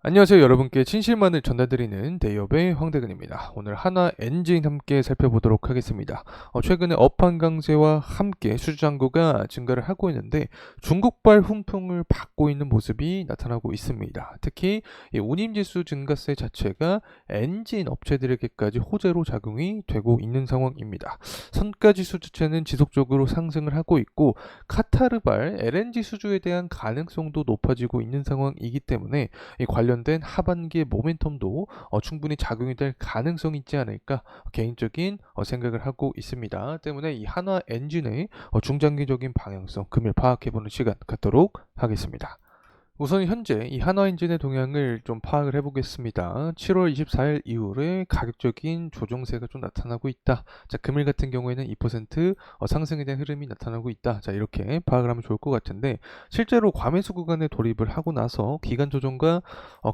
안녕하세요. 여러분께 진실만을 전달드리는 대기업의 황대근입니다. 오늘 하나 엔진 함께 살펴보도록 하겠습니다. 최근에 업황 강세와 함께 수주 잔고가 증가를 하고 있는데 중국발 훈풍을 받고 있는 모습이 나타나고 있습니다. 특히 이 운임지수 증가세 자체가 엔진 업체들에게까지 호재로 작용이 되고 있는 상황입니다. 선가지수 자체는 지속적으로 상승을 하고 있고 카타르발 LNG 수주에 대한 가능성도 높아지고 있는 상황이기 때문에 이 관련된 하반기의 모멘텀도 충분히 작용이 될 가능성이 있지 않을까 개인적인 생각을 하고 있습니다. 때문에 이 한화 엔진의 중장기적인 방향성 금일 파악해보는 시간 갖도록 하겠습니다. 우선 현재 이 한화엔진의 동향을 좀 파악을 해보겠습니다. 7월 24일 이후에 가격적인 조정세가 좀 나타나고 있다. 자, 금일 같은 경우에는 2% 상승에 대한 흐름이 나타나고 있다. 자, 이렇게 파악을 하면 좋을 것 같은데 실제로 과매수 구간에 돌입을 하고 나서 기간 조정과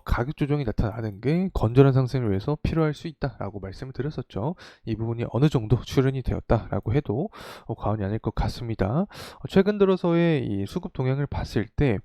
가격 조정이 나타나는 게 건전한 상승을 위해서 필요할 수 있다라고 말씀을 드렸었죠. 이 부분이 어느 정도 출현이 되었다라고 해도 과언이 아닐 것 같습니다. 최근 들어서의 이 수급 동향을 봤을 때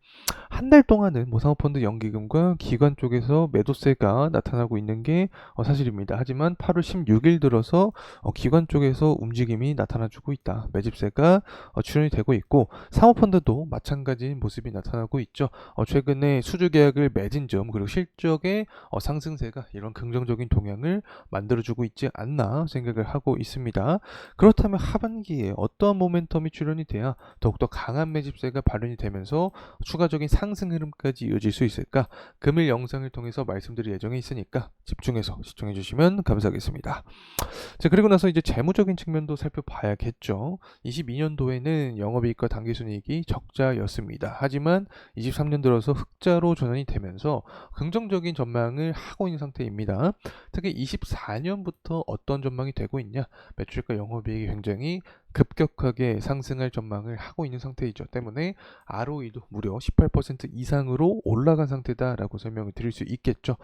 한 달 동안은 뭐 사모펀드 연기금과 기관 쪽에서 매도세가 나타나고 있는 게 사실입니다. 하지만 8월 16일 들어서 기관 쪽에서 움직임이 나타나주고 있다. 매집세가 출현이 되고 있고 사모펀드도 마찬가지인 모습이 나타나고 있죠. 최근에 수주 계약을 맺은 점 그리고 실적의 상승세가 이런 긍정적인 동향을 만들어주고 있지 않나 생각을 하고 있습니다. 그렇다면 하반기에 어떠한 모멘텀이 출현이 돼야 더욱더 강한 매집세가 발현이 되면서 추가적인 상승 흐름까지 이어질 수 있을까? 금일 영상을 통해서 말씀드릴 예정에 있으니까 집중해서 시청해 주시면 감사하겠습니다. 자, 그리고 나서 이제 재무적인 측면도 살펴봐야겠죠. 22년도에는 영업이익과 당기순이익이 적자였습니다. 하지만 23년 들어서 흑자로 전환이 되면서 긍정적인 전망을 하고 있는 상태입니다. 특히 24년부터 어떤 전망이 되고 있냐? 매출과 영업이익이 굉장히 급격하게 상승할 전망을 하고 있는 상태이죠. 때문에 ROE도 무려 18% 이상으로 올라간 상태다라고 설명을 드릴 수 있겠죠.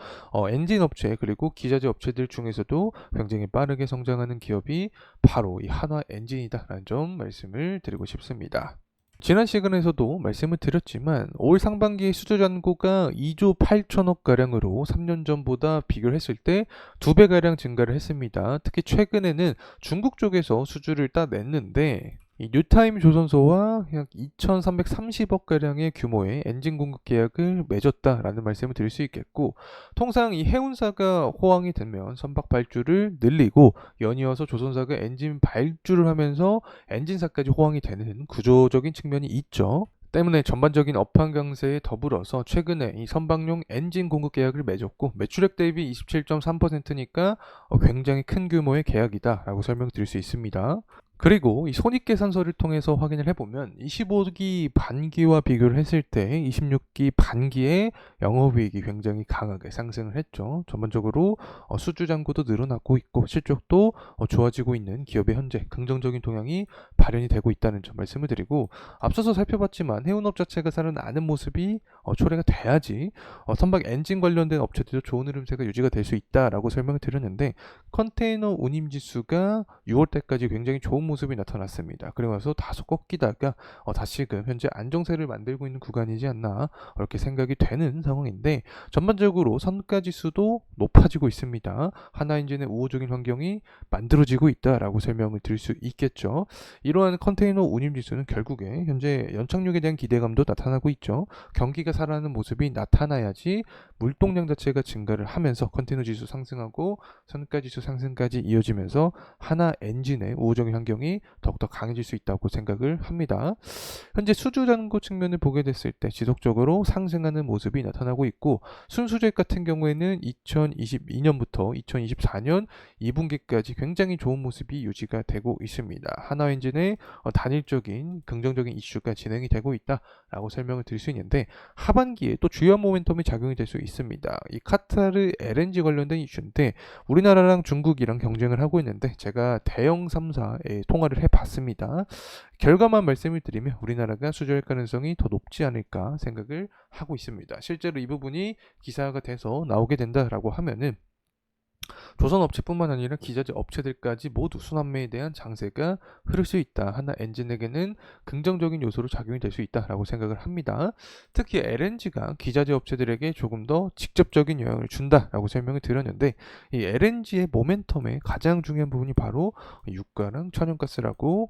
엔진 업체 그리고 기자재 업체들 중에서도 굉장히 빠르게 성장하는 기업이 바로 이 한화 엔진이다라는 점 말씀을 드리고 싶습니다. 지난 시간에서도 말씀을 드렸지만 올 상반기 수주 잔고가 2조 8천억 가량으로 3년 전보다 비교를 했을 때 2배 가량 증가를 했습니다. 특히 최근에는 중국 쪽에서 수주를 따냈는데 이 뉴타임 조선소와 약 2,330억 가량의 규모의 엔진 공급 계약을 맺었다라는 말씀을 드릴 수 있겠고 통상 이 해운사가 호황이 되면 선박 발주를 늘리고 연이어서 조선사가 엔진 발주를 하면서 엔진사까지 호황이 되는 구조적인 측면이 있죠. 때문에 전반적인 업황 강세에 더불어서 최근에 이 선박용 엔진 공급 계약을 맺었고 매출액 대비 27.3%니까 굉장히 큰 규모의 계약이다라고 설명드릴 수 있습니다. 그리고 이 손익계산서를 통해서 확인을 해보면 25기 반기와 비교를 했을 때 26기 반기에 영업이익이 굉장히 강하게 상승을 했죠. 전반적으로 수주 잔고도 늘어나고 있고 실적도 좋아지고 있는 기업의 현재 긍정적인 동향이 발현이 되고 있다는 점 말씀을 드리고 앞서서 살펴봤지만 해운업 자체가 살아나는 모습이 초래가 돼야지 선박 엔진 관련된 업체들도 좋은 흐름세가 유지가 될 수 있다라고 설명을 드렸는데 컨테이너 운임지수가 6월 때까지 굉장히 좋은 모습이 나타났습니다. 그리고 나서 다소 꺾이다가 다시금 현재 안정세를 만들고 있는 구간이지 않나 이렇게 생각이 되는 상황인데 전반적으로 선가지수도 높아지고 있습니다. 하나엔진의 우호적인 환경이 만들어지고 있다라고 설명을 드릴 수 있겠죠. 이러한 컨테이너 운임지수는 결국에 현재 연착륙에 대한 기대감도 나타나고 있죠. 경기가 살아나는 모습이 나타나야지 물동량 자체가 증가를 하면서 컨테이너 지수 상승하고 선가지수 상승까지 이어지면서 하나 엔진의 우호적인 환경이 더욱더 강해질 수 있다고 생각을 합니다. 현재 수주 잔고 측면을 보게 됐을 때 지속적으로 상승하는 모습이 나타나고 있고 순수주액 같은 경우에는 2022년부터 2024년 2분기까지 굉장히 좋은 모습이 유지가 되고 있습니다. 하나엔진의 단일적인 긍정적인 이슈가 진행이 되고 있다라고 설명을 드릴 수 있는데 하반기에 또 주요한 모멘텀이 작용이 될 수 있습니다. 이 카타르 LNG 관련된 이슈인데 우리나라랑 중국이랑 경쟁을 하고 있는데 제가 대형 3사에 통화를 해봤습니다. 결과만 말씀을 드리면 우리나라가 수주할 가능성이 더 높지 않을까 생각을 하고 있습니다. 실제로 이 부분이 기사가 돼서 나오게 된다라고 하면은 조선 업체뿐만 아니라 기자재 업체들까지 모두 순환매에 대한 장세가 흐를 수 있다. 하나 엔진에게는 긍정적인 요소로 작용이 될 수 있다라고 생각을 합니다. 특히 LNG가 기자재 업체들에게 조금 더 직접적인 영향을 준다라고 설명을 드렸는데 이 LNG의 모멘텀의 가장 중요한 부분이 바로 유가랑 천연가스라고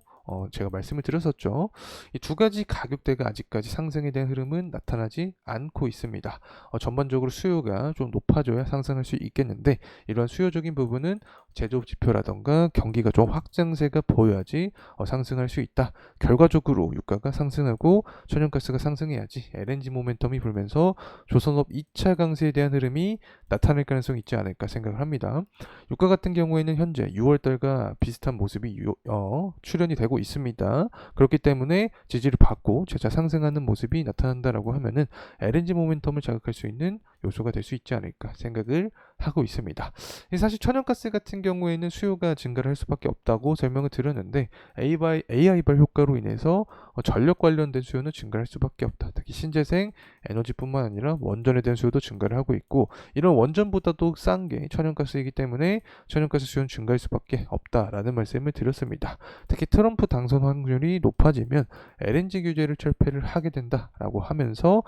제가 말씀을 드렸었죠. 이 두 가지 가격대가 아직까지 상승에 대한 흐름은 나타나지 않고 있습니다. 전반적으로 수요가 좀 높아져야 상승할 수 있겠는데 이런 수요적인 부분은 제조업 지표라던가 경기가 좀 확장세가 보여야지 상승할 수 있다. 결과적으로 유가가 상승하고 천연가스가 상승해야지 LNG 모멘텀이 불면서 조선업 2차 강세에 대한 흐름이 나타날 가능성이 있지 않을까 생각을 합니다. 유가 같은 경우에는 현재 6월달과 비슷한 모습이 출현이 되고 있습니다. 그렇기 때문에 지지를 받고 재차 상승하는 모습이 나타난다라고 하면은 LNG 모멘텀을 자극할 수 있는 요소가 될 수 있지 않을까 생각을 하고 있습니다. 사실 천연가스 같은 경우에는 수요가 증가를 할 수밖에 없다고 설명을 드렸는데 AI발 효과로 인해서 전력 관련된 수요는 증가할 수밖에 없다. 특히 신재생 에너지뿐만 아니라 원전에 대한 수요도 증가를 하고 있고 이런 원전보다도 싼 게 천연가스이기 때문에 천연가스 수요는 증가할 수밖에 없다라는 말씀을 드렸습니다. 특히 트럼프 당선 확률이 높아지면 LNG 규제를 철폐를 하게 된다라고 하면서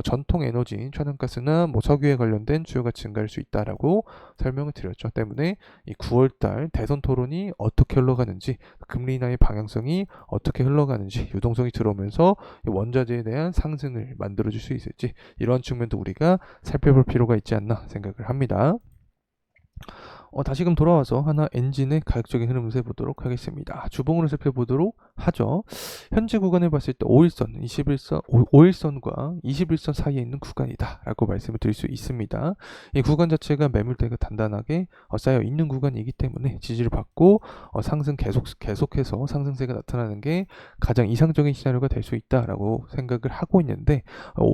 전통 에너지인 천연가스나 석유에 관련된 수요가 증가할 수 있다라고 설명을 드렸죠. 때문에 이 9월달 대선 토론이 어떻게 흘러가는지 금리 인하의 방향성이 어떻게 흘러가는지 유동성이 들어오면서 원자재에 대한 상승을 만들어줄 수 있을지 이러한 측면도 우리가 살펴볼 필요가 있지 않나 생각을 합니다. 다시금 돌아와서 하나 엔진의 가격적인 흐름을 살펴보도록 하겠습니다. 주봉으로 살펴보도록 하죠. 현재 구간을 봤을 때 5일선, 5일선과 21선 사이에 있는 구간이다 라고 말씀을 드릴 수 있습니다. 이 구간 자체가 매물대가 단단하게 쌓여 있는 구간이기 때문에 지지를 받고 계속해서 상승세가 나타나는 게 가장 이상적인 시나리오가 될 수 있다라고 생각을 하고 있는데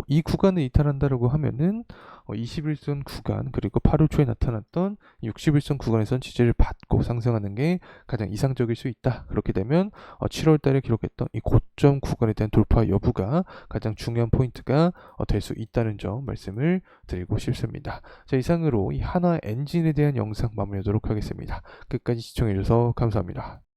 이 구간을 이탈한다라고 하면은 21선 구간 그리고 8월 초에 나타났던 61선 구간에선 지지를 받고 상승하는 게 가장 이상적일 수 있다. 그렇게 되면 7월 달에 기록했던 이 고점 구간에 대한 돌파 여부가 가장 중요한 포인트가 될 수 있다는 점 말씀을 드리고 싶습니다. 자, 이상으로 이 하나 엔진에 대한 영상 마무리하도록 하겠습니다. 끝까지 시청해주셔서 감사합니다.